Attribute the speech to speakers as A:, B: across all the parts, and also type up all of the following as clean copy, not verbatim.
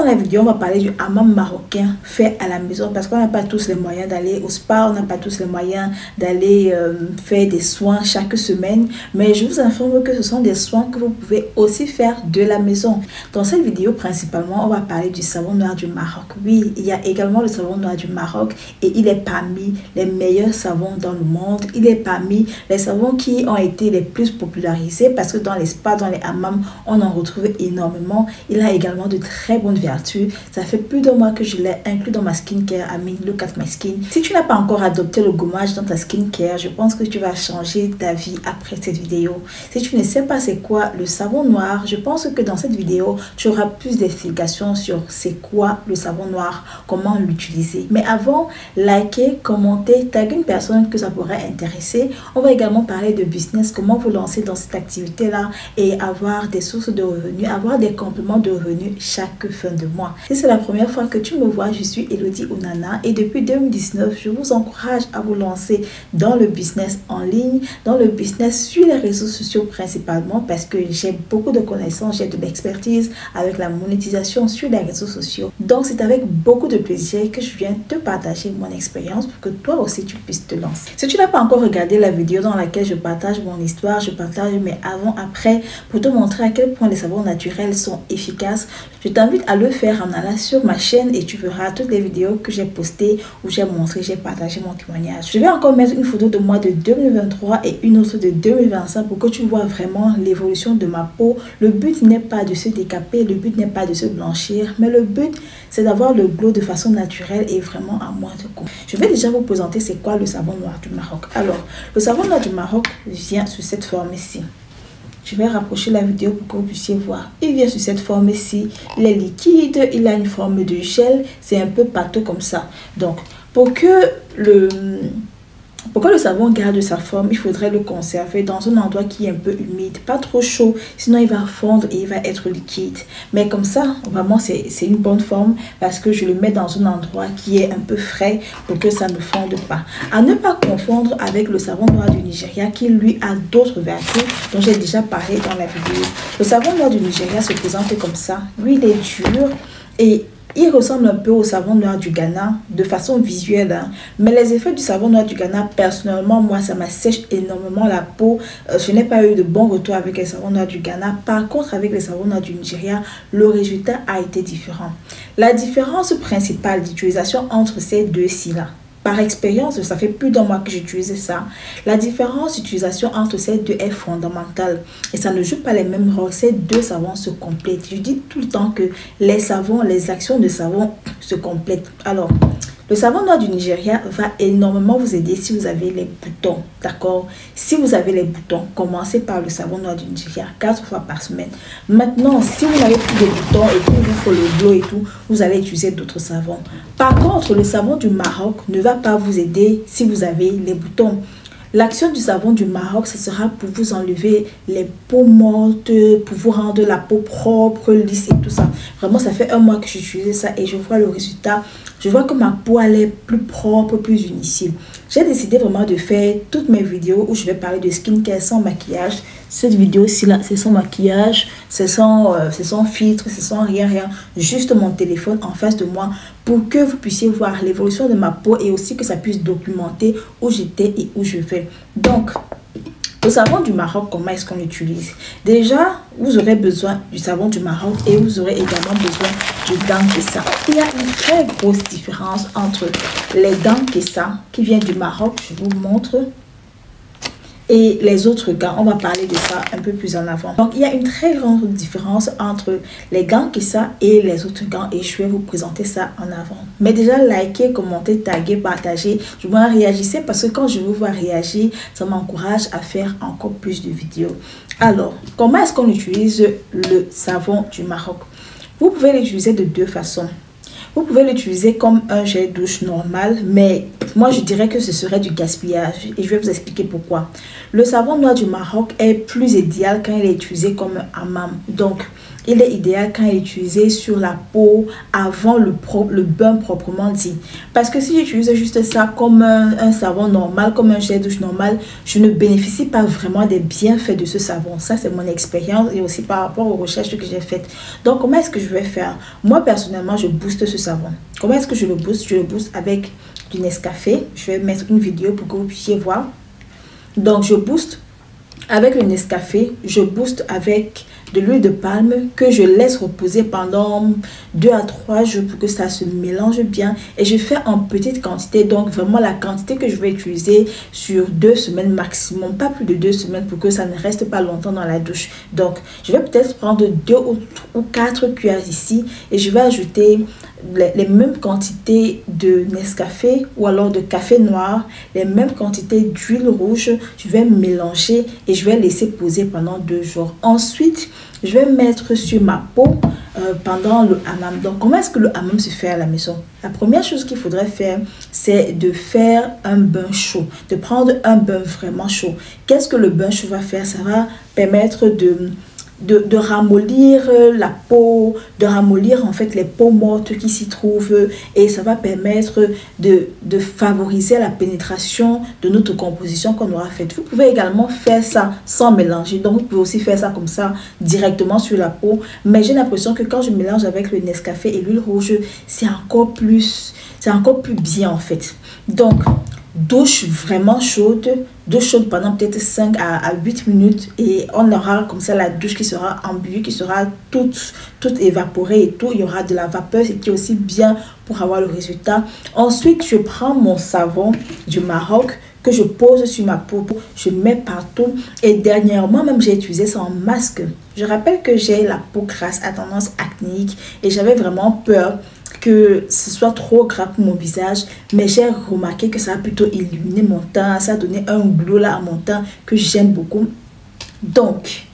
A: dans la vidéo, on va parler du hammam marocain fait à la maison parce qu'on n'a pas tous les moyens d'aller au spa, on n'a pas tous les moyens d'aller faire des soins chaque semaine. Mais je vous informe que ce sont des soins que vous pouvez aussi faire de la maison. Dans cette vidéo, principalement, on va parler du savon noir du Maroc. Oui, il y a également le savon noir du Maroc et il est parmi les meilleurs savons dans le monde. Il est parmi les savons qui ont été les plus popularisés parce que dans les spas, dans les hammams, on en retrouve énormément. Il a également de très bonnes vertus. Ça fait plus de mois que je l'ai inclus dans ma skincare Amie Look at My Skin. Si tu n'as pas encore adopté le gommage dans ta skincare, je pense que tu vas changer ta vie après cette vidéo. Si tu ne sais pas c'est quoi le savon noir, je pense que dans cette vidéo, tu auras plus d'explications sur c'est quoi le savon noir, comment l'utiliser. Mais avant, likez, commentez, taguez une personne que ça pourrait intéresser. On va également parler de business, comment vous lancer dans cette activité-là et avoir des sources de revenus, avoir des compléments de revenus chaque fin de mois. Si c'est la première fois que tu me vois, je suis Elodie Onana et depuis 2019, je vous encourage à vous lancer dans le business en ligne, dans le business sur les réseaux sociaux principalement parce que j'ai beaucoup de connaissances, j'ai de l'expertise avec la monétisation sur les réseaux sociaux. Donc c'est avec beaucoup de plaisir que je viens te partager mon expérience pour que toi aussi tu puisses te lancer. Si tu n'as pas encore regardé la vidéo dans laquelle je partage mon histoire, je partage mes avant-après pour te montrer à quel point les savons naturels sont efficaces, je t'invite à le faire en allant sur ma chaîne et tu verras toutes les vidéos que j'ai postées où j'ai montré, j'ai partagé mon témoignage. Je vais encore mettre une photo de moi de 2023 et une autre de 2025 pour que tu vois vraiment l'évolution de ma peau. Le but n'est pas de se décaper, le but n'est pas de se blanchir, mais le but c'est d'avoir le glow de façon naturelle et vraiment à moindre coût. Je vais déjà vous présenter c'est quoi le savon noir du Maroc. Alors, le savon noir du Maroc vient sous cette forme ici. Je vais rapprocher la vidéo pour que vous puissiez voir. Il vient sous cette forme ici. Il est liquide, il a une forme de gel. C'est un peu pâteux comme ça. Donc, pour que le savon garde sa forme, il faudrait le conserver dans un endroit qui est un peu humide, pas trop chaud, sinon il va fondre et il va être liquide. Mais comme ça, vraiment, c'est une bonne forme parce que je le mets dans un endroit qui est un peu frais pour que ça ne fonde pas. À ne pas confondre avec le savon noir du Nigeria qui, lui, a d'autres vertus dont j'ai déjà parlé dans la vidéo. Le savon noir du Nigeria se présente comme ça. Lui, il est dur et il ressemble un peu au savon noir du Ghana de façon visuelle, hein. Mais les effets du savon noir du Ghana, personnellement, moi, ça m'assèche énormément la peau. Je n'ai pas eu de bons retours avec les savons noirs du Ghana. Par contre, avec les savons noirs du Nigeria, le résultat a été différent. La différence principale d'utilisation entre ces deux-ci-là, par expérience, ça fait plus d'un mois que j'utilise ça. La différence d'utilisation entre ces deux est fondamentale. Et ça ne joue pas les mêmes rôles. Ces deux savons se complètent. Je dis tout le temps que les savons, les actions de savon se complètent. Alors, le savon noir du Nigeria va énormément vous aider si vous avez les boutons. D'accord? Si vous avez les boutons, commencez par le savon noir du Nigeria 4 fois par semaine. Maintenant, si vous n'avez plus de boutons et qu'il vous faut le glow et tout, vous allez utiliser d'autres savons. Par contre, le savon du Maroc ne va pas vous aider si vous avez les boutons. L'action du savon du Maroc, ce sera pour vous enlever les peaux mortes, pour vous rendre la peau propre, lisse et tout ça. Vraiment, ça fait un mois que j'utilise ça et je vois le résultat. Je vois que ma peau elle est plus propre, plus uniforme. J'ai décidé vraiment de faire toutes mes vidéos où je vais parler de skincare sans maquillage. Cette vidéo-ci, là, c'est sans maquillage, c'est sans filtre, c'est sans rien. Juste mon téléphone en face de moi pour que vous puissiez voir l'évolution de ma peau et aussi que ça puisse documenter où j'étais et où je vais. Donc, le savon du Maroc, comment est-ce qu'on l'utilise? Déjà, vous aurez besoin du savon du Maroc et vous aurez également besoin du gant Kessa. Il y a une très grosse différence entre les gants Kessa qui viennent du Maroc, je vous montre, et les autres gants. On va parler de ça un peu plus en avant. Donc, il y a une très grande différence entre les gants Kessa et les autres gants et je vais vous présenter ça en avant. Mais déjà, likez, commentez, taguez, partagez. Je vous réagissez parce que quand je vous vois réagir, ça m'encourage à faire encore plus de vidéos. Alors, comment est-ce qu'on utilise le savon du Maroc? Vous pouvez l'utiliser de deux façons. Vous pouvez l'utiliser comme un gel douche normal, mais moi je dirais que ce serait du gaspillage et je vais vous expliquer pourquoi. Le savon noir du Maroc est plus idéal quand il est utilisé comme un hammam. Donc, il est idéal quand il est utilisé sur la peau avant le bain proprement dit. Parce que si j'utilise juste ça comme un savon normal, comme un gel douche normal, je ne bénéficie pas vraiment des bienfaits de ce savon. Ça, c'est mon expérience et aussi par rapport aux recherches que j'ai faites. Donc, comment est-ce que je vais faire? Moi, personnellement, je booste ce savon. Comment est-ce que je le booste? Je le booste avec du Nescafé. Je vais mettre une vidéo pour que vous puissiez voir. Donc, je booste avec le Nescafé. Je booste avec de l'huile de palme que je laisse reposer pendant 2 à 3 jours pour que ça se mélange bien. Et je fais en petite quantité, donc vraiment la quantité que je vais utiliser sur 2 semaines maximum, pas plus de 2 semaines pour que ça ne reste pas longtemps dans la douche. Donc je vais peut-être prendre 2 ou 4 cuillères ici et je vais ajouter les mêmes quantités de Nescafé ou alors de café noir, les mêmes quantités d'huile rouge. Je vais mélanger et je vais laisser poser pendant 2 jours. Ensuite, je vais mettre sur ma peau pendant le hammam. Donc, comment est-ce que le hammam se fait à la maison? La première chose qu'il faudrait faire, c'est de faire un bain chaud, de prendre un bain vraiment chaud. Qu'est-ce que le bain chaud va faire? Ça va permettre de ramollir la peau, de ramollir en fait les peaux mortes qui s'y trouvent et ça va permettre de favoriser la pénétration de notre composition qu'on aura faite. Vous pouvez également faire ça sans mélanger, donc vous pouvez aussi faire ça comme ça directement sur la peau, mais j'ai l'impression que quand je mélange avec le Nescafé et l'huile rouge, c'est encore plus bien en fait. Donc douche vraiment chaude, douche chaude pendant peut-être 5 à 8 minutes et on aura comme ça la douche qui sera embuyue, qui sera toute évaporée et tout. Il y aura de la vapeur, ce qui est aussi bien pour avoir le résultat. Ensuite, je prends mon savon du Maroc que je pose sur ma peau, je mets partout et dernièrement même j'ai utilisé ça en masque. Je rappelle que j'ai la peau grasse à tendance acnéique et j'avais vraiment peur que ce soit trop gras pour mon visage, mais j'ai remarqué que ça a plutôt illuminé mon teint, ça a donné un glow là à mon teint que j'aime beaucoup. Donc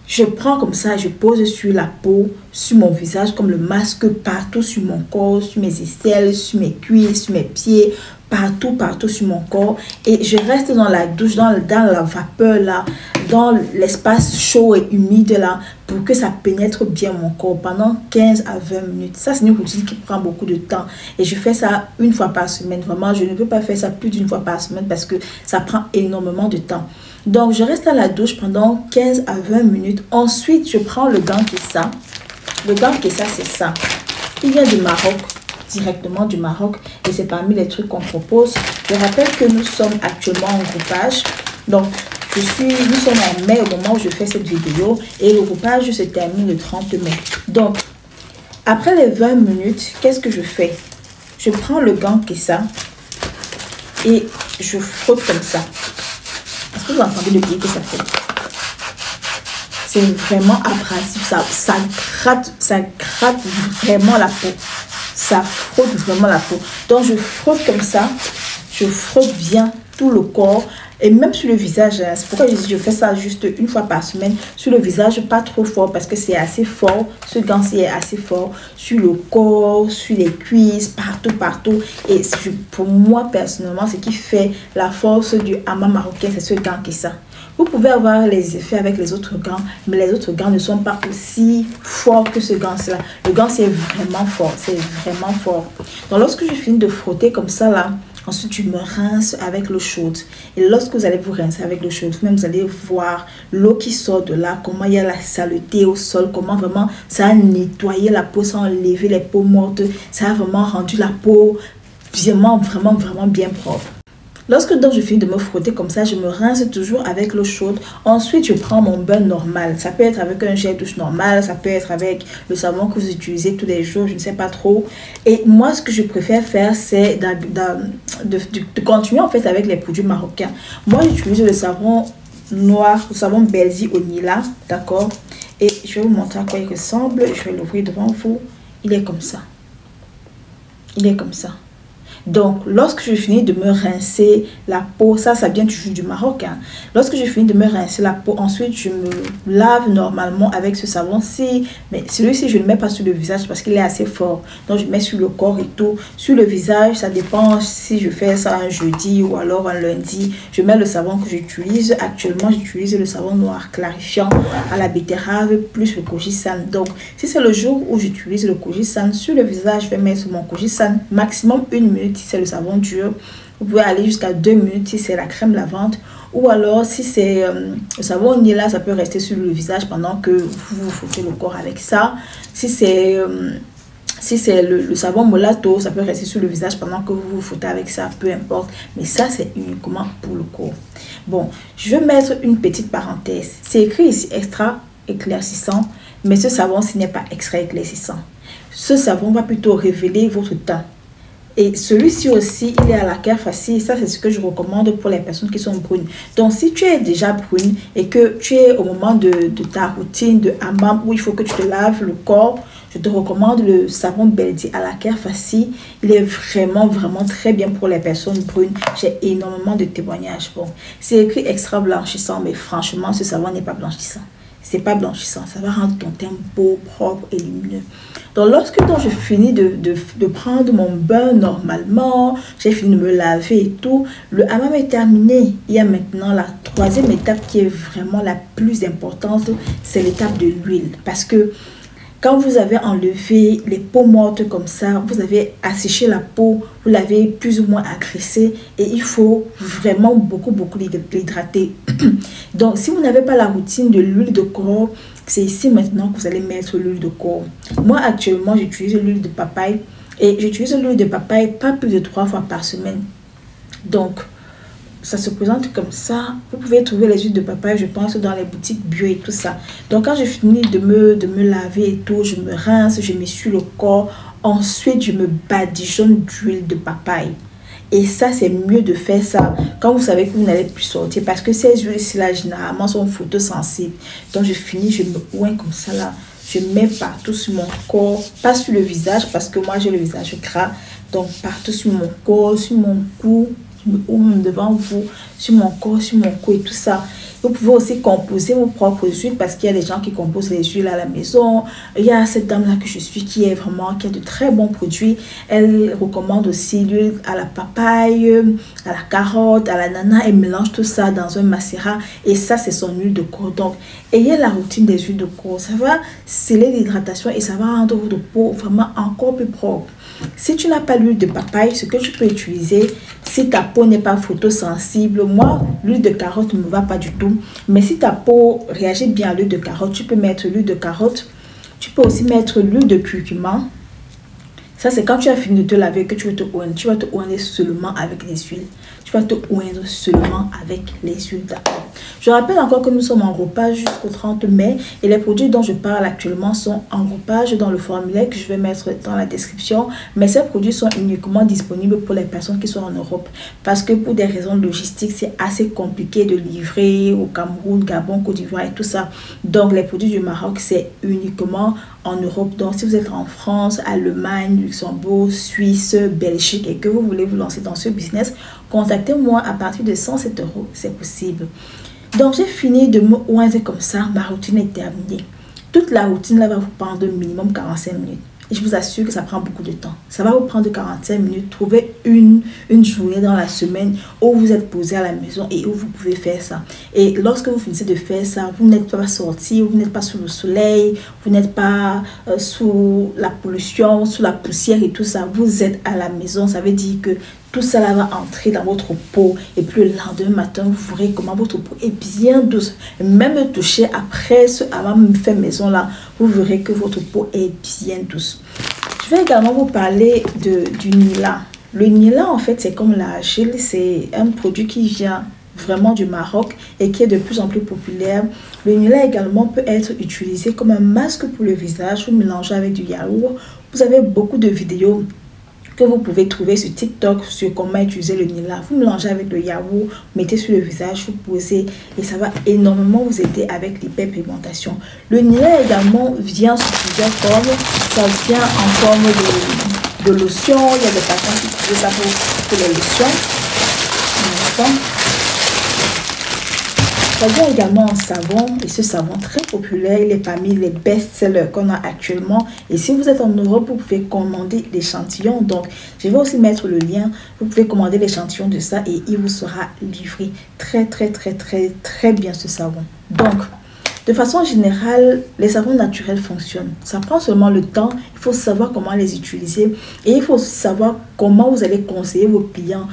A: je prends comme ça, je pose sur la peau, sur mon visage comme le masque, partout sur mon corps, sur mes aisselles, sur mes cuisses, sur mes pieds, partout sur mon corps et je reste dans la douche, dans la vapeur là, dans l'espace chaud et humide là pour que ça pénètre bien mon corps pendant 15 à 20 minutes. Ça, c'est une routine qui prend beaucoup de temps et je fais ça une fois par semaine. Vraiment, je ne peux pas faire ça plus d'une fois par semaine parce que ça prend énormément de temps. Donc, je reste à la douche pendant 15 à 20 minutes. Ensuite, je prends le gant Kessa. Le gant Kessa, c'est ça. Il vient du Maroc, directement du Maroc. Et c'est parmi les trucs qu'on propose. Je rappelle que nous sommes actuellement en groupage. Donc, nous sommes en mai au moment où je fais cette vidéo. Et le groupage se termine le 30 mai. Donc, après les 20 minutes, qu'est-ce que je fais? Je prends le gant Kessa et je frotte comme ça. Est-ce que vous entendez le bruit que ça fait? C'est vraiment abrasif, ça gratte vraiment la peau. Ça frotte vraiment la peau. Donc je frotte comme ça, je frotte bien tout le corps et même sur le visage. C'est pourquoi je fais ça juste une fois par semaine. Sur le visage, pas trop fort parce que c'est assez fort. Ce gant-ci est assez fort. Sur le corps, sur les cuisses, partout. Et pour moi, personnellement, ce qui fait la force du hammam marocain, c'est ce gant Kessa. Vous pouvez avoir les effets avec les autres gants, mais les autres gants ne sont pas aussi forts que ce gant-là. Le gant, c'est vraiment fort. C'est vraiment fort. Donc, lorsque je finis de frotter comme ça, là, ensuite, je me rince avec l'eau chaude. Et lorsque vous allez vous rincer avec l'eau chaude, même vous allez voir l'eau qui sort de là, comment il y a la saleté au sol, comment vraiment ça a nettoyé la peau, ça a enlevé les peaux mortes, ça a vraiment rendu la peau vraiment bien propre. Lorsque donc je finis de me frotter comme ça, je me rince toujours avec l'eau chaude. Ensuite, je prends mon bain normal. Ça peut être avec un gel douche normal, ça peut être avec le savon que vous utilisez tous les jours, je ne sais pas trop. Et moi, ce que je préfère faire, c'est de continuer en fait avec les produits marocains. Moi, j'utilise le savon noir, le savon Belzi au Nila, d'accord? Et je vais vous montrer à quoi il ressemble. Je vais l'ouvrir devant vous. Il est comme ça. Il est comme ça. Donc, lorsque je finis de me rincer la peau, ça vient toujours du Maroc. Hein. Lorsque je finis de me rincer la peau, ensuite, je me lave normalement avec ce savon-ci. Mais celui-ci, je ne le mets pas sur le visage parce qu'il est assez fort. Donc, je mets sur le corps et tout. Sur le visage, ça dépend si je fais ça un jeudi ou alors un lundi. Je mets le savon que j'utilise. Actuellement, j'utilise le savon noir clarifiant à la betterave plus le Kojisan. Donc, si c'est le jour où j'utilise le Kojisan, sur le visage, je vais mettre mon Kojisan maximum 1 minute si c'est le savon dur. Vous pouvez aller jusqu'à 2 minutes si c'est la crème lavande. Ou alors, si c'est le savon Nila, ça peut rester sur le visage pendant que vous frottez le corps avec ça. Si c'est le savon Molato, ça peut rester sur le visage pendant que vous vous frottez avec ça, peu importe. Mais ça, c'est uniquement pour le corps. Bon, je vais mettre une petite parenthèse. C'est écrit ici extra éclaircissant, mais ce savon, ce n'est pas extra éclaircissant. Ce savon va plutôt révéler votre teint. Et celui-ci aussi, il est à la care facile. Ça, c'est ce que je recommande pour les personnes qui sont brunes. Donc, si tu es déjà brune et que tu es au moment de ta routine de hammam où il faut que tu te laves le corps, je te recommande le savon Beldi à la care facile. Il est vraiment, vraiment très bien pour les personnes brunes. J'ai énormément de témoignages. Bon, c'est écrit extra blanchissant, mais franchement, ce savon n'est pas blanchissant. C'est pas blanchissant. Ça va rendre ton teint beau, propre et lumineux. Donc, lorsque je finis de prendre mon bain normalement, j'ai fini de me laver et tout, le hammam est terminé. Il y a maintenant la troisième étape qui est vraiment la plus importante, c'est l'étape de l'huile. Parce que quand vous avez enlevé les peaux mortes comme ça, vous avez asséché la peau, vous l'avez plus ou moins agressée et il faut vraiment beaucoup l'hydrater. Donc, si vous n'avez pas la routine de l'huile de corps, c'est ici maintenant que vous allez mettre l'huile de corps. Moi, actuellement, j'utilise l'huile de papaye et j'utilise l'huile de papaye pas plus de 3 fois par semaine. Donc, ça se présente comme ça. Vous pouvez trouver les huiles de papaye, je pense, dans les boutiques bio et tout ça. Donc, quand je finis de me laver et tout, je me rince, je m'essuie le corps. Ensuite, je me badigeonne d'huile de papaye. Et ça, c'est mieux de faire ça quand vous savez que vous n'allez plus sortir. Parce que ces huiles-ci, là, généralement, sont photosensibles. Donc, je finis, je me oins comme ça, là. Je mets partout sur mon corps. Pas sur le visage, parce que moi, j'ai le visage gras. Donc, partout sur mon corps, sur mon cou, ou même devant vous, sur mon corps, sur mon cou et tout ça. Vous pouvez aussi composer vos propres huiles parce qu'il y a des gens qui composent les huiles à la maison. Il y a cette dame-là que je suis qui a de très bons produits. Elle recommande aussi l'huile à la papaye, à la carotte, à l'ananas. Elle mélange tout ça dans un macérat et ça, c'est son huile de corps. Donc, ayez la routine des huiles de corps. Ça va sceller l'hydratation et ça va rendre votre peau vraiment encore plus propre. Si tu n'as pas l'huile de papaye, ce que tu peux utiliser, si ta peau n'est pas photosensible, moi, l'huile de carotte ne me va pas du tout. Mais si ta peau réagit bien à l'huile de carotte, tu peux mettre l'huile de carotte. Tu peux aussi mettre l'huile de curcuma. Ça, c'est quand tu as fini de te laver que tu vas te oindre. Tu vas te oindre seulement avec les huiles. Tu vas te oindre seulement avec les huiles d'accord. Je rappelle encore que nous sommes en groupage jusqu'au 30 mai. Et les produits dont je parle actuellement sont en groupage dans le formulaire que je vais mettre dans la description. Mais ces produits sont uniquement disponibles pour les personnes qui sont en Europe. Parce que pour des raisons logistiques, c'est assez compliqué de livrer au Cameroun, Gabon, Côte d'Ivoire et tout ça. Donc, les produits du Maroc, c'est uniquement en Europe. Donc, si vous êtes en France, Allemagne, Luxembourg, Suisse, Belgique et que vous voulez vous lancer dans ce business, contactez-moi à partir de 107 €. C'est possible. Donc, j'ai fini de me oindre comme ça. Ma routine est terminée. Toute la routine là va vous prendre minimum 45 minutes. Et je vous assure que ça prend beaucoup de temps. Ça va vous prendre 45 minutes. Trouvez une journée dans la semaine où vous êtes posé à la maison et où vous pouvez faire ça. Et lorsque vous finissez de faire ça, vous n'êtes pas sorti, vous n'êtes pas sous le soleil, vous n'êtes pas sous la pollution, sous la poussière et tout ça. Vous êtes à la maison. Ça veut dire que tout ça là va entrer dans votre peau. Et puis le lendemain matin, vous verrez comment votre peau est bien douce. Même le toucher après ce hammam fait maison là, vous verrez que votre peau est bien douce. Je vais également vous parler du Nila. Le Nila, en fait, c'est comme l'argile. C'est un produit qui vient vraiment du Maroc et qui est de plus en plus populaire. Le Nila également peut être utilisé comme un masque pour le visage. Vous mélangez avec du yaourt. Vous avez beaucoup de vidéos que vous pouvez trouver sur TikTok sur comment utiliser le Nila. Vous mélangez avec le yaourt, mettez sur le visage, vous posez et ça va énormément vous aider avec l'hyperpigmentation. Le Nila également vient sous plusieurs formes. Ça vient en forme de lotion, il y a des pense utiliser ça pour les lotions. Ça vient également en savon, et ce savon très populaire, il est parmi les best-sellers qu'on a actuellement. Et si vous êtes en Europe, vous pouvez commander l'échantillon. Donc, je vais aussi mettre le lien. Vous pouvez commander l'échantillon de ça et il vous sera livré. Très, très, très, très, très bien ce savon. Donc, de façon générale, les savons naturels fonctionnent. Ça prend seulement le temps. Il faut savoir comment les utiliser. Et il faut aussi savoir comment vous allez conseiller vos clients.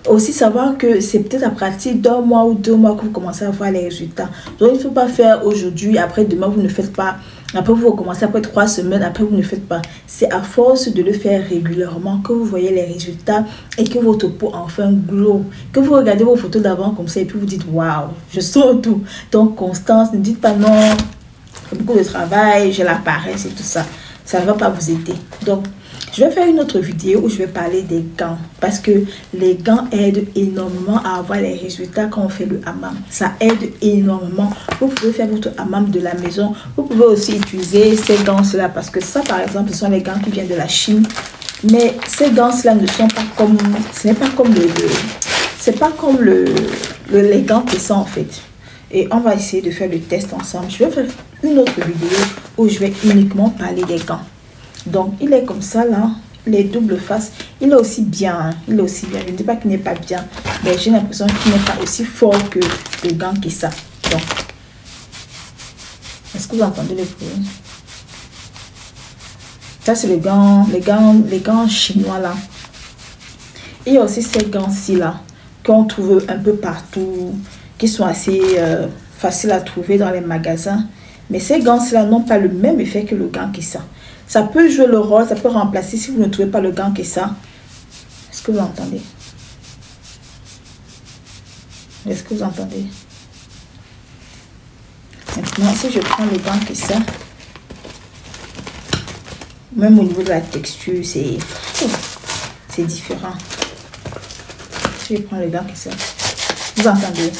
A: Aussi savoir que c'est peut-être à partir d'un mois ou 2 mois que vous commencez à voir les résultats. Donc, il ne faut pas faire aujourd'hui, après demain, vous ne faites pas. Après, vous recommencez après 3 semaines, après, vous ne faites pas. C'est à force de le faire régulièrement que vous voyez les résultats et que votre peau enfin glow. Que vous regardez vos photos d'avant comme ça et puis vous dites, waouh, je sens tout. Donc, constance, ne dites pas non, c'est beaucoup de travail, j'ai la paresse et tout ça. Ça ne va pas vous aider. Donc, je vais faire une autre vidéo où je vais parler des gants. Parce que les gants aident énormément à avoir les résultats quand on fait le hammam. Ça aide énormément. Vous pouvez faire votre hammam de la maison. Vous pouvez aussi utiliser ces gants-là. Parce que ça, par exemple, ce sont les gants qui viennent de la Chine. Mais ces gants-là ne sont pas comme... Ce n'est pas comme c'est pas comme les gants qui sont en fait. Et on va essayer de faire le test ensemble. Je vais faire une autre vidéo où je vais uniquement parler des gants. Donc, il est comme ça, là. Les doubles faces. Il est aussi bien. Hein. Il est aussi bien. Je ne dis pas qu'il n'est pas bien. Mais j'ai l'impression qu'il n'est pas aussi fort que le gant qui ça. Donc, est-ce que vous entendez les bruits? Ça, c'est les gants chinois, là. Il y a aussi ces gants-ci, là, qu'on trouve un peu partout, qui sont assez faciles à trouver dans les magasins. Mais ces gants-là n'ont pas le même effet que le gant qui ça. Ça peut jouer le rôle, ça peut remplacer si vous ne trouvez pas le gant qui ça. Est-ce que vous entendez? Est-ce que vous entendez? Maintenant, si je prends le gant qui ça, même au niveau de la texture, c'est différent. Si je prends le gant qui ça, vous entendez?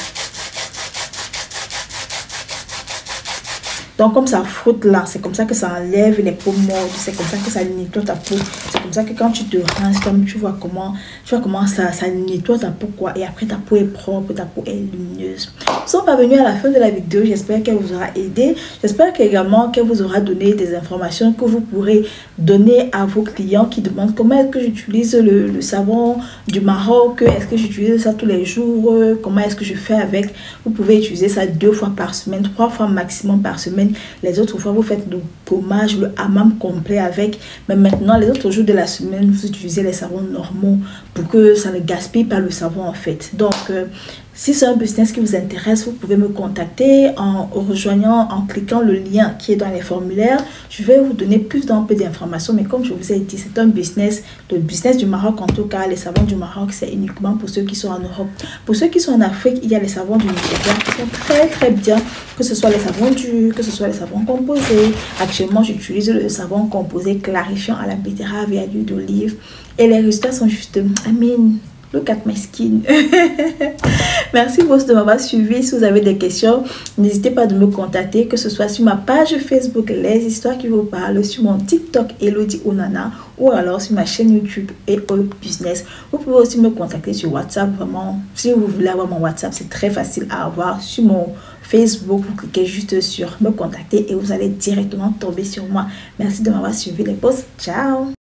A: Donc, comme ça frotte là, c'est comme ça que ça enlève les peaux mortes, c'est comme ça que ça nettoie ta peau. C'est comme ça que quand tu te rinces, tu vois comment ça nettoie ta peau, quoi. Et après, ta peau est propre, ta peau est lumineuse. Nous sommes parvenus à la fin de la vidéo. J'espère qu'elle vous aura aidé. J'espère également qu'elle vous aura donné des informations que vous pourrez donner à vos clients qui demandent comment est-ce que j'utilise le savon du Maroc, est-ce que j'utilise ça tous les jours, comment est-ce que je fais avec. Vous pouvez utiliser ça 2 fois par semaine, 3 fois maximum par semaine. Les autres fois, vous faites le gommage, le hammam complet avec. Mais maintenant, les autres jours de la semaine, vous utilisez les savons normaux pour que ça ne gaspille pas le savon en fait. Donc, si c'est un business qui vous intéresse, vous pouvez me contacter en cliquant le lien qui est dans les formulaires. Je vais vous donner plus d'un peu d'informations, mais comme je vous ai dit, c'est un business, le business du Maroc en tout cas, les savons du Maroc, c'est uniquement pour ceux qui sont en Europe. Pour ceux qui sont en Afrique, il y a les savons du Nigeria qui sont très très bien, que ce soit les savons durs, que ce soit les savons composés. Actuellement, j'utilise le savon composé clarifiant à la betterave et à l'huile d'olive. Et les résultats sont juste, look at my skin. Merci beaucoup de m'avoir suivi. Si vous avez des questions, n'hésitez pas de me contacter, que ce soit sur ma page Facebook Les Histoires qui vous parlent, sur mon TikTok Elodie Onana, ou alors sur ma chaîne YouTube EO Business. Vous pouvez aussi me contacter sur WhatsApp. Vraiment, si vous voulez avoir mon WhatsApp, c'est très facile à avoir. Sur mon Facebook, vous cliquez juste sur me contacter et vous allez directement tomber sur moi. Merci de m'avoir suivi les posts. Ciao.